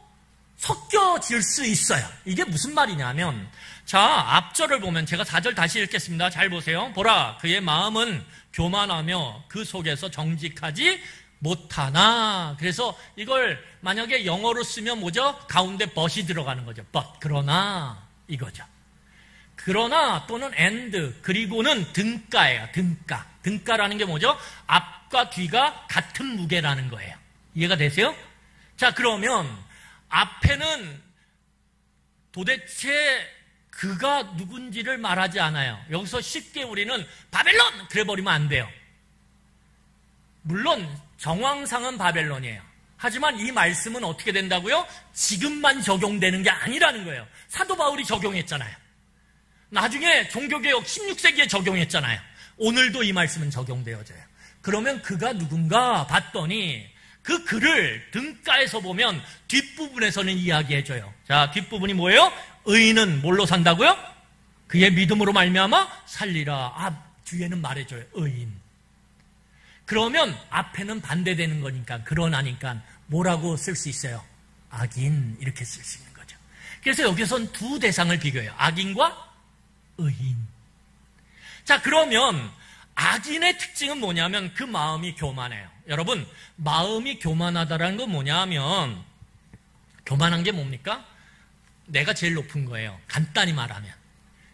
섞여질 수 있어요. 이게 무슨 말이냐면 자, 앞절을 보면 제가 4절 다시 읽겠습니다. 잘 보세요. 보라, 그의 마음은 교만하며 그 속에서 정직하지 못하나. 그래서 이걸 만약에 영어로 쓰면 뭐죠? 가운데 but이 들어가는 거죠. but, 그러나 이거죠. 그러나 또는 and, 그리고는 등가예요. 등가. 등가라는 게 뭐죠? 앞과 뒤가 같은 무게라는 거예요. 이해가 되세요? 자, 그러면 앞에는 도대체 그가 누군지를 말하지 않아요. 여기서 쉽게 우리는 바벨론! 그래 버리면 안 돼요. 물론 정황상은 바벨론이에요. 하지만 이 말씀은 어떻게 된다고요? 지금만 적용되는 게 아니라는 거예요. 사도 바울이 적용했잖아요. 나중에 종교개혁 16세기에 적용했잖아요. 오늘도 이 말씀은 적용되어져요. 그러면 그가 누군가 봤더니 그 글을 등가에서 보면 뒷부분에서는 이야기해줘요. 자, 뒷부분이 뭐예요? 의인은 뭘로 산다고요? 그의 믿음으로 말미암아 살리라. 뒤에는 말해줘요. 의인. 그러면 앞에는 반대되는 거니까, 그러나니까 뭐라고 쓸 수 있어요? 악인, 이렇게 쓸 수 있는 거죠. 그래서 여기서는 두 대상을 비교해요. 악인과 의인. 자, 그러면 악인의 특징은 뭐냐면 그 마음이 교만해요. 여러분, 마음이 교만하다라는 건 뭐냐면 교만한 게 뭡니까? 내가 제일 높은 거예요. 간단히 말하면.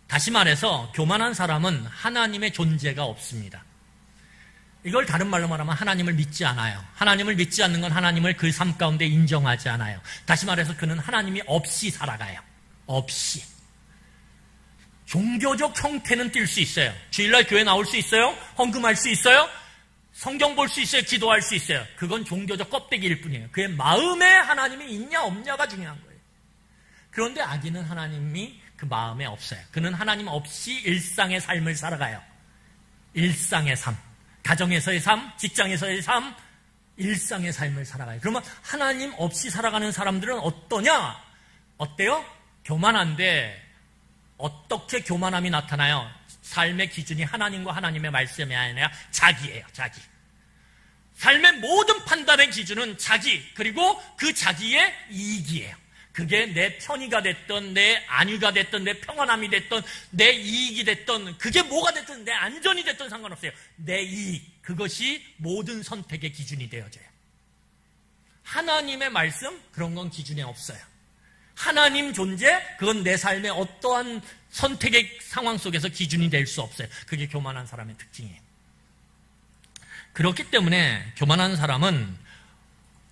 다시 말해서 교만한 사람은 하나님의 존재가 없습니다. 이걸 다른 말로 말하면 하나님을 믿지 않아요. 하나님을 믿지 않는 건 하나님을 그 삶 가운데 인정하지 않아요. 다시 말해서 그는 하나님이 없이 살아가요. 없이. 종교적 형태는 띌 수 있어요. 주일날 교회 나올 수 있어요. 헌금할 수 있어요. 성경 볼 수 있어요. 기도할 수 있어요. 그건 종교적 껍데기일 뿐이에요. 그의 마음에 하나님이 있냐 없냐가 중요한 거예요. 그런데 악인은 하나님이 그 마음에 없어요. 그는 하나님 없이 일상의 삶을 살아가요. 일상의 삶. 가정에서의 삶, 직장에서의 삶, 일상의 삶을 살아가요. 그러면 하나님 없이 살아가는 사람들은 어떠냐? 어때요? 교만한데 어떻게 교만함이 나타나요? 삶의 기준이 하나님과 하나님의 말씀이 아니라 자기예요. 자기. 삶의 모든 판단의 기준은 자기, 그리고 그 자기의 이익이에요. 그게 내 편의가 됐던, 내 안위가 됐던, 내 평안함이 됐던, 내 이익이 됐던, 그게 뭐가 됐든, 내 안전이 됐든 상관없어요. 내 이익, 그것이 모든 선택의 기준이 되어져요. 하나님의 말씀, 그런 건 기준에 없어요. 하나님 존재, 그건 내 삶의 어떠한 선택의 상황 속에서 기준이 될 수 없어요. 그게 교만한 사람의 특징이에요. 그렇기 때문에 교만한 사람은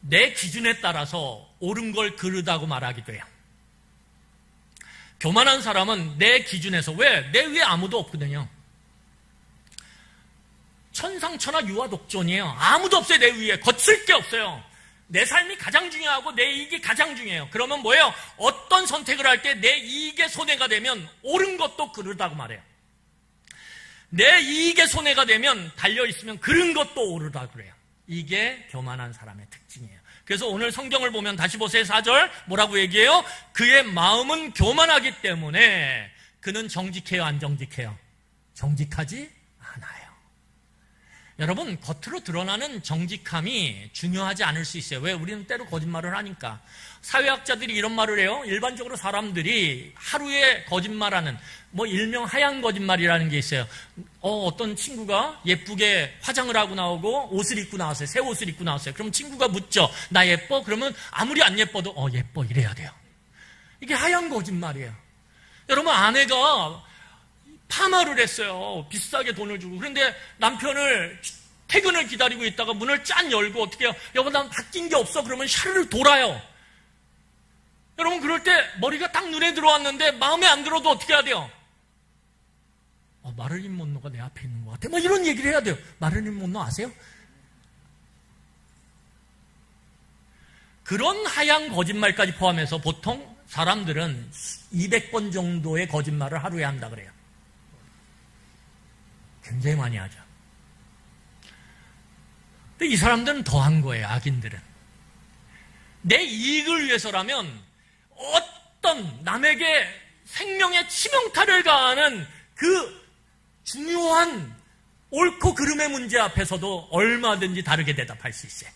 내 기준에 따라서 옳은 걸 그르다고 말하기도 해요. 교만한 사람은 내 기준에서 내 위에 아무도 없거든요. 천상천하 유아독존이에요. 아무도 없어요. 내 위에 거칠 게 없어요. 내 삶이 가장 중요하고 내 이익이 가장 중요해요. 그러면 뭐예요? 어떤 선택을 할 때 내 이익에 손해가 되면 옳은 것도 그르다고 말해요. 내 이익에 손해가 되면 달려있으면 그른 것도 옳으다 그래요. 이게 교만한 사람의 특징이에요. 그래서 오늘 성경을 보면 다시 보세요. 4절 뭐라고 얘기해요? 그의 마음은 교만하기 때문에 그는 정직해요, 안 정직해요? 정직하지 않아요. 여러분, 겉으로 드러나는 정직함이 중요하지 않을 수 있어요. 왜? 우리는 때로 거짓말을 하니까. 사회학자들이 이런 말을 해요. 일반적으로 사람들이 하루에 거짓말하는, 일명 하얀 거짓말이라는 게 있어요. 어떤 친구가 예쁘게 화장을 하고 나오고 옷을 입고 나왔어요. 새 옷을 입고 나왔어요. 그럼 친구가 묻죠. 나 예뻐? 그러면 아무리 안 예뻐도 예뻐 이래야 돼요. 이게 하얀 거짓말이에요. 여러분, 아내가 파마를 했어요. 비싸게 돈을 주고. 그런데 남편을 퇴근을 기다리고 있다가 문을 짠 열고 어떻게 해요? 여보, 난 바뀐 게 없어. 그러면 샤르르 돌아요. 여러분, 그럴 때 머리가 딱 눈에 들어왔는데 마음에 안 들어도 어떻게 해야 돼요? 마를린 먼로가 내 앞에 있는 것 같아. 이런 얘기를 해야 돼요. 마를린 먼로 아세요? 그런 하얀 거짓말까지 포함해서 보통 사람들은 200번 정도의 거짓말을 하루에 한다 그래요. 굉장히 많이 하죠. 근데 이 사람들은 더한 거예요. 악인들은. 내 이익을 위해서라면 어떤 남에게 생명의 치명타를 가하는 그 중요한 옳고 그름의 문제 앞에서도 얼마든지 다르게 대답할 수 있어요.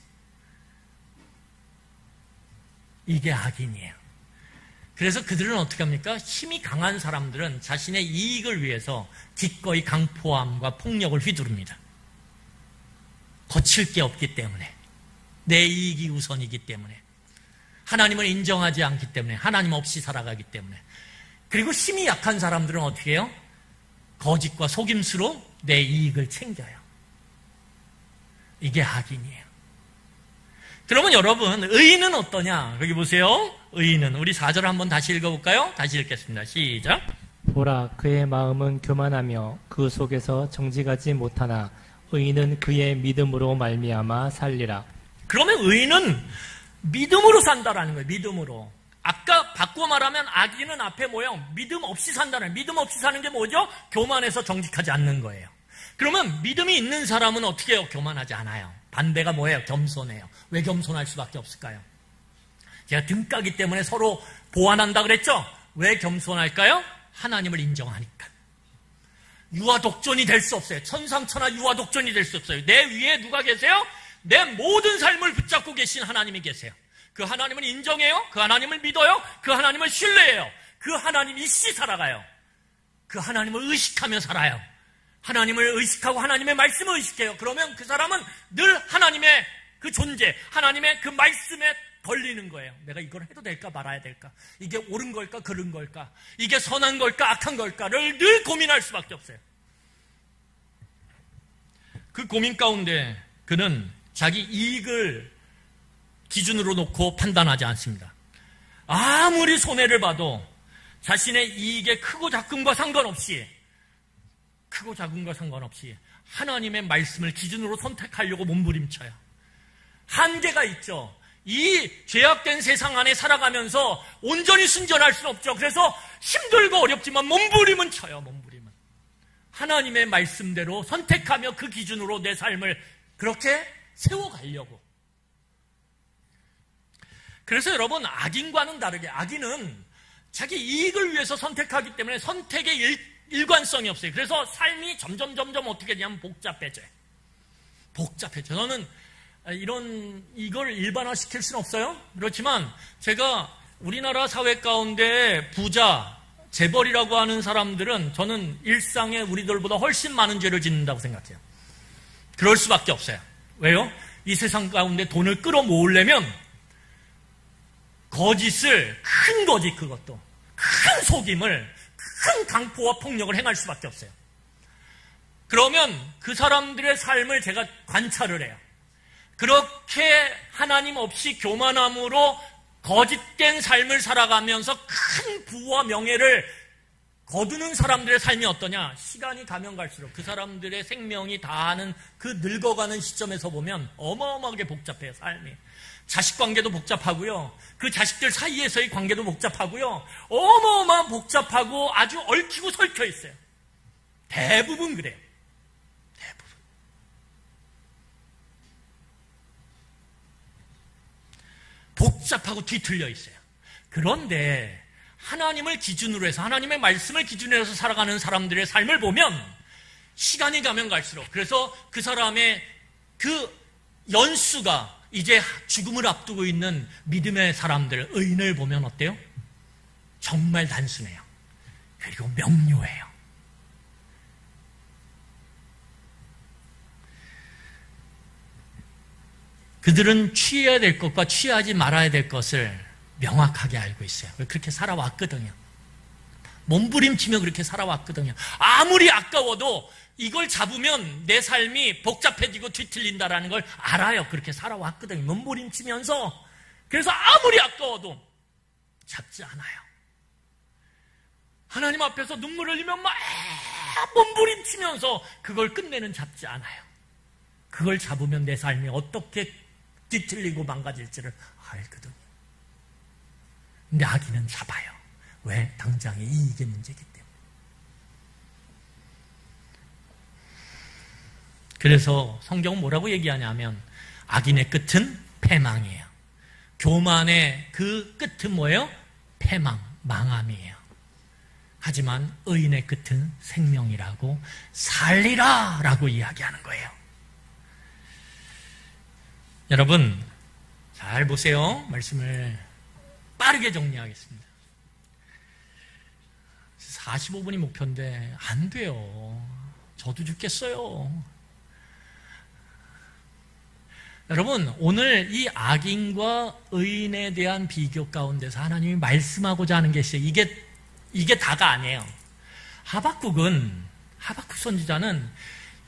이게 악인이에요. 그래서 그들은 어떻게 합니까? 힘이 강한 사람들은 자신의 이익을 위해서 기꺼이 강포함과 폭력을 휘두릅니다. 거칠 게 없기 때문에, 내 이익이 우선이기 때문에, 하나님을 인정하지 않기 때문에, 하나님 없이 살아가기 때문에. 그리고 힘이 약한 사람들은 어떻게 해요? 거짓과 속임수로 내 이익을 챙겨요. 이게 악인이에요. 그러면 여러분, 의인은 어떠냐? 여기 보세요. 의인은, 우리 4절 한번 다시 읽어볼까요? 다시 읽겠습니다. 시작. 보라, 그의 마음은 교만하며 그 속에서 정직하지 못하나 의인은 그의 믿음으로 말미암아 살리라. 그러면 의인은 믿음으로 산다라는 거예요. 믿음으로. 아까 바꾸어 말하면 악인은 앞에 뭐예요? 믿음 없이 산다는 거예요. 믿음 없이 사는 게 뭐죠? 교만해서 정직하지 않는 거예요. 그러면 믿음이 있는 사람은 어떻게 해요? 교만하지 않아요. 반대가 뭐예요? 겸손해요. 왜 겸손할 수밖에 없을까요? 제가 등가기 때문에 서로 보완한다 그랬죠? 왜 겸손할까요? 하나님을 인정하니까. 유아독존이 될 수 없어요. 천상천하 유아독존이 될 수 없어요. 내 위에 누가 계세요? 내 모든 삶을 붙잡고 계신 하나님이 계세요. 그 하나님을 인정해요. 그 하나님을 믿어요. 그 하나님을 신뢰해요. 그 하나님 이씨 살아가요. 그 하나님을 의식하며 살아요. 하나님을 의식하고 하나님의 말씀을 의식해요. 그러면 그 사람은 늘 하나님의 그 존재, 하나님의 그 말씀에 걸리는 거예요. 내가 이걸 해도 될까 말아야 될까? 이게 옳은 걸까 그른 걸까? 이게 선한 걸까 악한 걸까를 늘 고민할 수밖에 없어요. 그 고민 가운데 그는 자기 이익을 기준으로 놓고 판단하지 않습니다. 아무리 손해를 봐도 자신의 이익의 크고 작음과 상관없이 하나님의 말씀을 기준으로 선택하려고 몸부림쳐요. 한계가 있죠. 이 죄악된 세상 안에 살아가면서 온전히 순전할 수는 없죠. 그래서 힘들고 어렵지만 몸부림은 쳐요. 몸부림은. 하나님의 말씀대로 선택하며 그 기준으로 내 삶을 그렇게 세워가려고. 그래서 여러분, 악인과는 다르게 악인은 자기 이익을 위해서 선택하기 때문에 선택의 일관성이 없어요. 그래서 삶이 점점 어떻게 되냐면 복잡해져요. 저는 이걸 일반화시킬 수는 없어요. 그렇지만 제가 우리나라 사회 가운데 부자, 재벌이라고 하는 사람들은 저는 일상에 우리들보다 훨씬 많은 죄를 짓는다고 생각해요. 그럴 수밖에 없어요. 왜요? 이 세상 가운데 돈을 끌어모으려면 거짓을, 큰 거짓, 그것도 큰 속임을, 큰 강포와 폭력을 행할 수밖에 없어요. 그러면 그 사람들의 삶을 제가 관찰을 해요. 그렇게 하나님 없이 교만함으로 거짓된 삶을 살아가면서 큰 부와 명예를 거두는 사람들의 삶이 어떠냐? 시간이 가면 갈수록 그 사람들의 생명이 다하는 그 늙어가는 시점에서 보면 어마어마하게 복잡해요, 삶이. 자식 관계도 복잡하고요. 그 자식들 사이에서의 관계도 복잡하고요. 어마어마한 복잡하고 아주 얽히고 설켜 있어요. 대부분 그래요. 대부분. 복잡하고 뒤틀려 있어요. 그런데 하나님을 기준으로 해서, 하나님의 말씀을 기준으로 해서 살아가는 사람들의 삶을 보면 시간이 가면 갈수록, 그래서 그 사람의 그 연수가 이제 죽음을 앞두고 있는 믿음의 사람들, 의인을 보면 어때요? 정말 단순해요. 그리고 명료해요. 그들은 취해야 될 것과 취하지 말아야 될 것을 명확하게 알고 있어요. 그렇게 살아왔거든요. 몸부림치며 그렇게 살아왔거든요. 아무리 아까워도 이걸 잡으면 내 삶이 복잡해지고 뒤틀린다라는 걸 알아요. 그렇게 살아왔거든요. 몸부림치면서. 그래서 아무리 아까워도 잡지 않아요. 하나님 앞에서 눈물을 흘리면 막 몸부림치면서 그걸 끝내는 잡지 않아요. 그걸 잡으면 내 삶이 어떻게 뒤틀리고 망가질지를 알거든요. 근데 악인은 잡아요. 왜? 당장의 이익의 문제이기 때문에. 그래서 성경은 뭐라고 얘기하냐면 악인의 끝은 패망이에요. 교만의 그 끝은 뭐예요? 패망, 망함이에요. 하지만 의인의 끝은 생명이라고 살리라 라고 이야기하는 거예요. 여러분 잘 보세요. 말씀을 빠르게 정리하겠습니다. 45분이 목표인데 안 돼요. 저도 죽겠어요. 여러분 오늘 이 악인과 의인에 대한 비교 가운데서 하나님이 말씀하고자 하는 게 있어요. 이게 다가 아니에요. 하박국 선지자는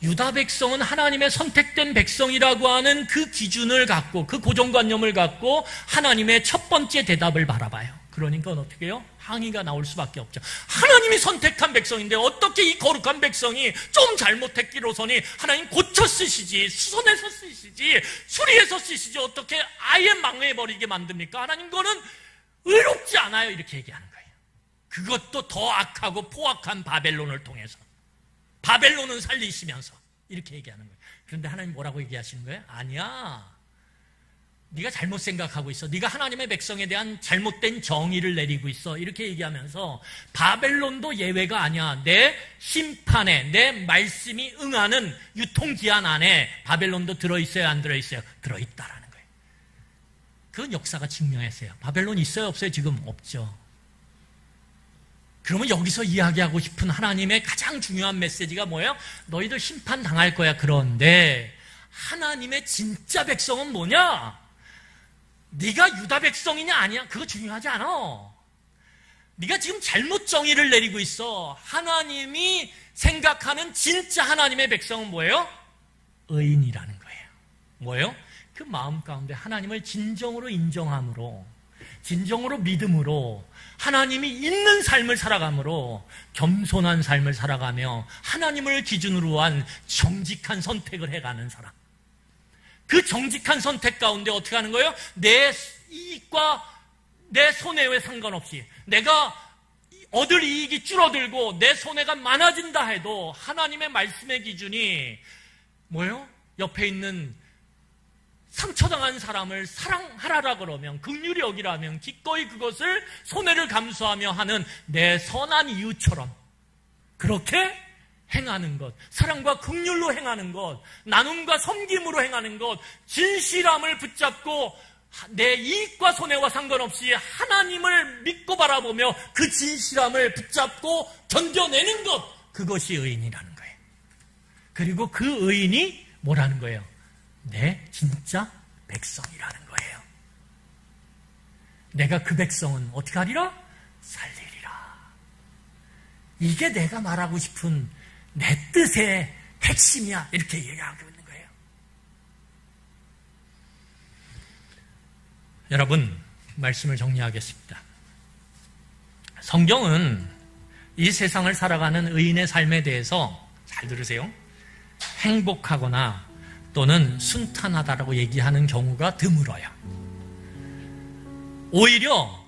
유다 백성은 하나님의 선택된 백성이라고 하는 그 기준을 갖고, 그 고정관념을 갖고 하나님의 첫 번째 대답을 바라봐요. 그러니까 어떻게 해요? 항의가 나올 수밖에 없죠. 하나님이 선택한 백성인데 어떻게 이 거룩한 백성이 좀 잘못했기로서니 하나님 고쳐 쓰시지, 수선해서 쓰시지, 수리해서 쓰시지 어떻게 아예 망해버리게 만듭니까? 하나님 그거는 의롭지 않아요. 이렇게 얘기하는 거예요. 그것도 더 악하고 포악한 바벨론을 통해서. 바벨론은 살리시면서 이렇게 얘기하는 거예요. 그런데 하나님 뭐라고 얘기하시는 거예요? 아니야. 네가 잘못 생각하고 있어. 네가 하나님의 백성에 대한 잘못된 정의를 내리고 있어. 이렇게 얘기하면서 바벨론도 예외가 아니야. 내 심판에, 내 말씀이 응하는 유통기한 안에 바벨론도 들어있어요? 안 들어있어요? 들어있다라는 거예요. 그건 역사가 증명했어요. 바벨론 있어요? 없어요? 지금 없죠. 그러면 여기서 이야기하고 싶은 하나님의 가장 중요한 메시지가 뭐예요? 너희들 심판당할 거야. 그런데 하나님의 진짜 백성은 뭐냐? 네가 유다 백성이냐 아니야? 그거 중요하지 않아. 네가 지금 잘못 정의를 내리고 있어. 하나님이 생각하는 진짜 하나님의 백성은 뭐예요? 의인이라는 거예요. 뭐예요? 그 마음 가운데 하나님을 진정으로 인정함으로, 진정으로 믿음으로, 하나님이 있는 삶을 살아감으로, 겸손한 삶을 살아가며 하나님을 기준으로 한 정직한 선택을 해가는 사람. 그 정직한 선택 가운데 어떻게 하는 거예요? 내 이익과 내 손해에 상관없이 내가 얻을 이익이 줄어들고 내 손해가 많아진다 해도 하나님의 말씀의 기준이 뭐예요? 옆에 있는 상처당한 사람을 사랑하라라 그러면, 긍휼히 여기라면 기꺼이 그것을 손해를 감수하며 하는 내 선한 이유처럼 그렇게 행하는 것, 사랑과 긍휼로 행하는 것, 나눔과 섬김으로 행하는 것, 진실함을 붙잡고 내 이익과 손해와 상관없이 하나님을 믿고 바라보며 그 진실함을 붙잡고 견뎌내는 것, 그것이 의인이라는 거예요. 그리고 그 의인이 뭐라는 거예요? 내 진짜 백성이라는 거예요. 내가 그 백성은 어떻게 하리라? 살리리라. 이게 내가 말하고 싶은 내 뜻의 핵심이야. 이렇게 얘기하고 있는 거예요. 여러분, 말씀을 정리하겠습니다. 성경은 이 세상을 살아가는 의인의 삶에 대해서 잘 들으세요. 행복하거나 또는 순탄하다라고 얘기하는 경우가 드물어요. 오히려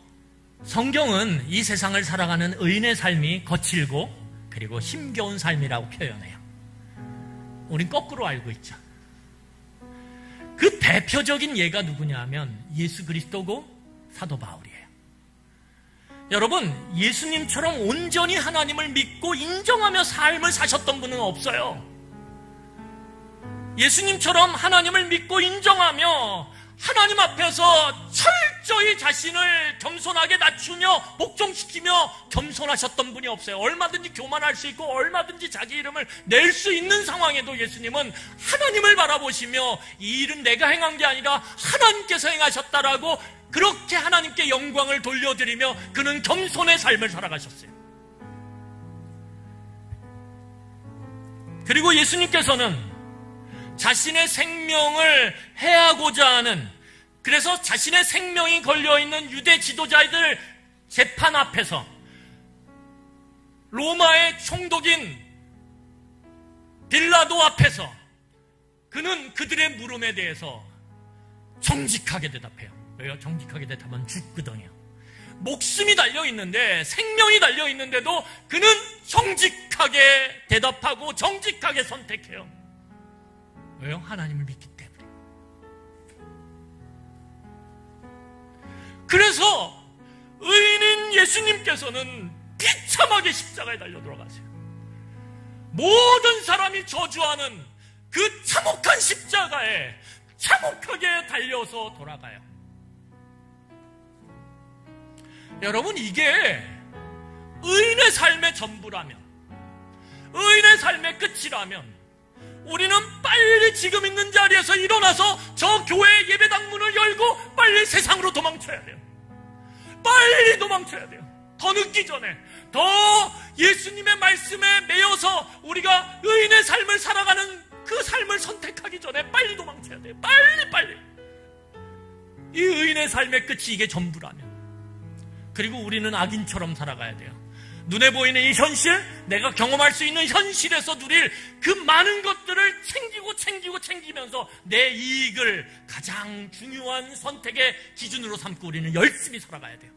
성경은 이 세상을 살아가는 의인의 삶이 거칠고 그리고 힘겨운 삶이라고 표현해요. 우린 거꾸로 알고 있죠. 그 대표적인 예가 누구냐 하면 예수 그리스도고 사도 바울이에요. 여러분, 예수님처럼 온전히 하나님을 믿고 인정하며 삶을 사셨던 분은 없어요. 예수님처럼 하나님을 믿고 인정하며 하나님 앞에서 철저히 자신을 겸손하게 낮추며 복종시키며 겸손하셨던 분이 없어요. 얼마든지 교만할 수 있고 얼마든지 자기 이름을 낼 수 있는 상황에도 예수님은 하나님을 바라보시며 이 일은 내가 행한 게 아니라 하나님께서 행하셨다라고 그렇게 하나님께 영광을 돌려드리며 그는 겸손의 삶을 살아가셨어요. 그리고 예수님께서는 자신의 생명을 해하고자 하는, 그래서 자신의 생명이 걸려있는 유대 지도자들 재판 앞에서 로마의 총독인 빌라도 앞에서 그는 그들의 물음에 대해서 정직하게 대답해요. 왜요? 정직하게 대답하면 죽거든요. 목숨이 달려있는데, 생명이 달려있는데도 그는 정직하게 대답하고 정직하게 선택해요. 왜요? 하나님을 믿기 때문에. 그래서 의인인 예수님께서는 비참하게 십자가에 달려 돌아가세요. 모든 사람이 저주하는 그 참혹한 십자가에 참혹하게 달려서 돌아가요. 여러분, 이게 의인의 삶의 전부라면, 의인의 삶의 끝이라면 우리는 빨리 지금 있는 자리에서 일어나서 저 교회 예배당 문을 열고 빨리 세상으로 도망쳐야 돼요. 빨리 도망쳐야 돼요. 더 늦기 전에, 더 예수님의 말씀에 매여서 우리가 의인의 삶을 살아가는 그 삶을 선택하기 전에 빨리 도망쳐야 돼요. 빨리. 이 의인의 삶의 끝이 이게 전부라면. 그리고 우리는 악인처럼 살아가야 돼요. 눈에 보이는 이 현실, 내가 경험할 수 있는 현실에서 누릴 그 많은 것들을 챙기면서 내 이익을 가장 중요한 선택의 기준으로 삼고 우리는 열심히 살아가야 돼요.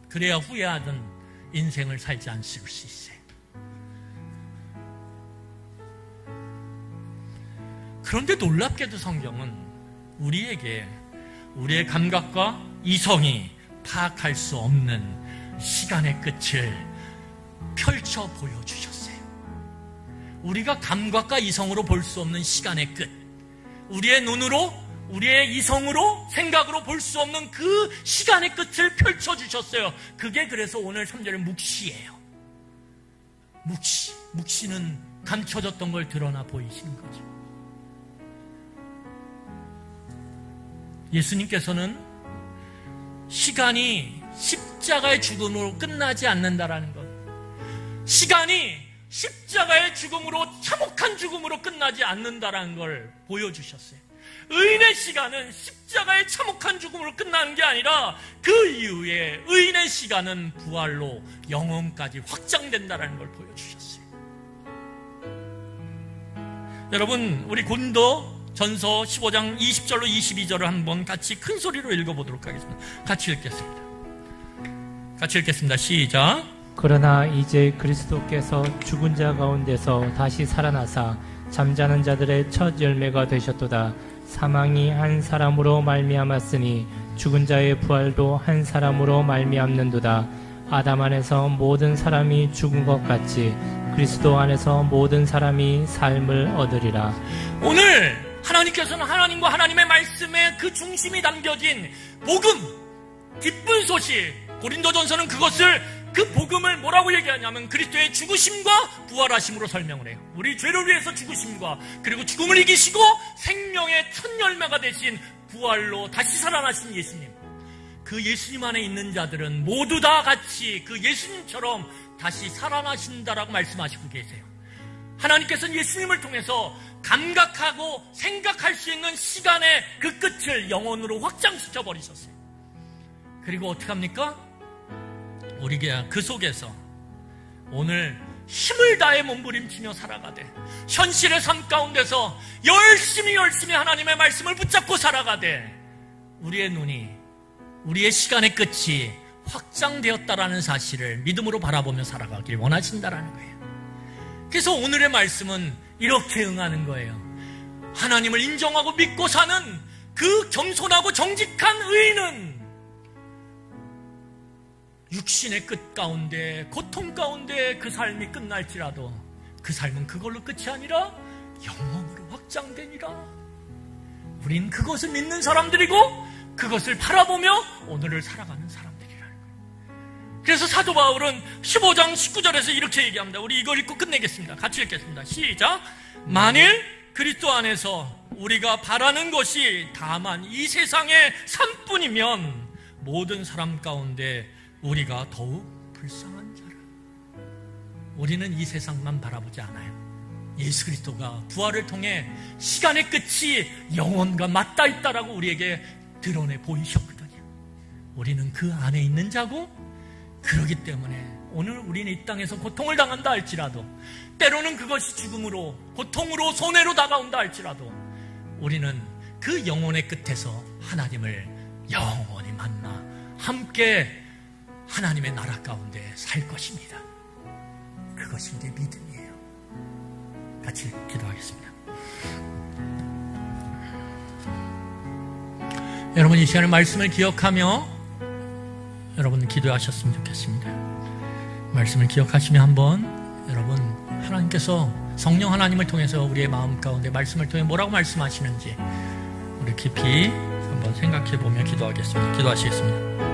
그래야 후회하던 인생을 살지 않을 수 있어요. 그런데 놀랍게도 성경은 우리에게 우리의 감각과 이성이 파악할 수 없는 시간의 끝을 펼쳐 보여주셨어요. 우리가 감각과 이성으로 볼 수 없는 시간의 끝, 우리의 눈으로, 우리의 이성으로, 생각으로 볼 수 없는 그 시간의 끝을 펼쳐주셨어요. 그게 그래서 오늘 3절의 묵시예요. 묵시는 감춰졌던 걸 드러나 보이시는 거죠. 예수님께서는 시간이 십자가의 죽음으로 끝나지 않는다라는 것, 시간이 십자가의 죽음으로, 참혹한 죽음으로 끝나지 않는다라는 걸 보여주셨어요. 의인의 시간은 십자가의 참혹한 죽음으로 끝나는 게 아니라 그 이후에 의인의 시간은 부활로 영원까지 확장된다라는 걸 보여주셨어요. 여러분, 우리 고린도 전서 15장 20절로 22절을 한번 같이 큰 소리로 읽어보도록 하겠습니다. 같이 읽겠습니다. 시작. 그러나 이제 그리스도께서 죽은 자 가운데서 다시 살아나사 잠자는 자들의 첫 열매가 되셨도다. 사망이 한 사람으로 말미암았으니 죽은 자의 부활도 한 사람으로 말미암는도다. 아담 안에서 모든 사람이 죽은 것 같이 그리스도 안에서 모든 사람이 삶을 얻으리라. 오늘 하나님께서는 하나님과 하나님의 말씀에 그 중심이 담겨진 복음, 기쁜 소식, 고린도전서는 그 복음을 뭐라고 얘기하냐면 그리스도의 죽으심과 부활하심으로 설명을 해요. 우리 죄를 위해서 죽으심과 그리고 죽음을 이기시고 생명의 첫 열매가 되신 부활로 다시 살아나신 예수님, 그 예수님 안에 있는 자들은 모두 다 같이 그 예수님처럼 다시 살아나신다라고 말씀하시고 계세요. 하나님께서는 예수님을 통해서 감각하고 생각할 수 있는 시간의 그 끝을 영원으로 확장시켜 버리셨어요. 그리고 어떻게 합니까? 우리가 그 속에서 오늘 힘을 다해 몸부림치며 살아가되, 현실의 삶 가운데서 열심히 하나님의 말씀을 붙잡고 살아가되, 우리의 눈이, 우리의 시간의 끝이 확장되었다라는 사실을 믿음으로 바라보며 살아가길 원하신다라는 거예요. 그래서 오늘의 말씀은 이렇게 응하는 거예요. 하나님을 인정하고 믿고 사는 그 겸손하고 정직한 의인은 육신의 끝 가운데, 고통 가운데 그 삶이 끝날지라도 그 삶은 그걸로 끝이 아니라 영원으로 확장되니라. 우린 그것을 믿는 사람들이고 그것을 바라보며 오늘을 살아가는 사람들이라는 거예요. 그래서 사도 바울은 15장 19절에서 이렇게 얘기합니다. 우리 이걸 읽고 끝내겠습니다. 같이 읽겠습니다. 시작. 만일 그리스도 안에서 우리가 바라는 것이 다만 이 세상의 삶뿐이면 모든 사람 가운데 우리가 더욱 불쌍한 자라. 우리는 이 세상만 바라보지 않아요. 예수 그리스도가 부활을 통해 시간의 끝이 영원과 맞닿아 있다라고 우리에게 드러내 보이셨거든요. 우리는 그 안에 있는 자고, 그러기 때문에 오늘 우리는 이 땅에서 고통을 당한다 할지라도, 때로는 그것이 죽음으로, 고통으로, 손해로 다가온다 할지라도 우리는 그 영혼의 끝에서 하나님을 영원히 만나 함께 하나님의 나라 가운데 살 것입니다. 그것이 우리의 믿음이에요. 같이 기도하겠습니다. 여러분, 이 시간에 말씀을 기억하며 여러분 기도하셨으면 좋겠습니다. 말씀을 기억하시며 한번 여러분, 하나님께서, 성령 하나님을 통해서 우리의 마음 가운데 말씀을 통해 뭐라고 말씀하시는지 우리 깊이 한번 생각해 보며 기도하겠습니다. 기도하시겠습니다.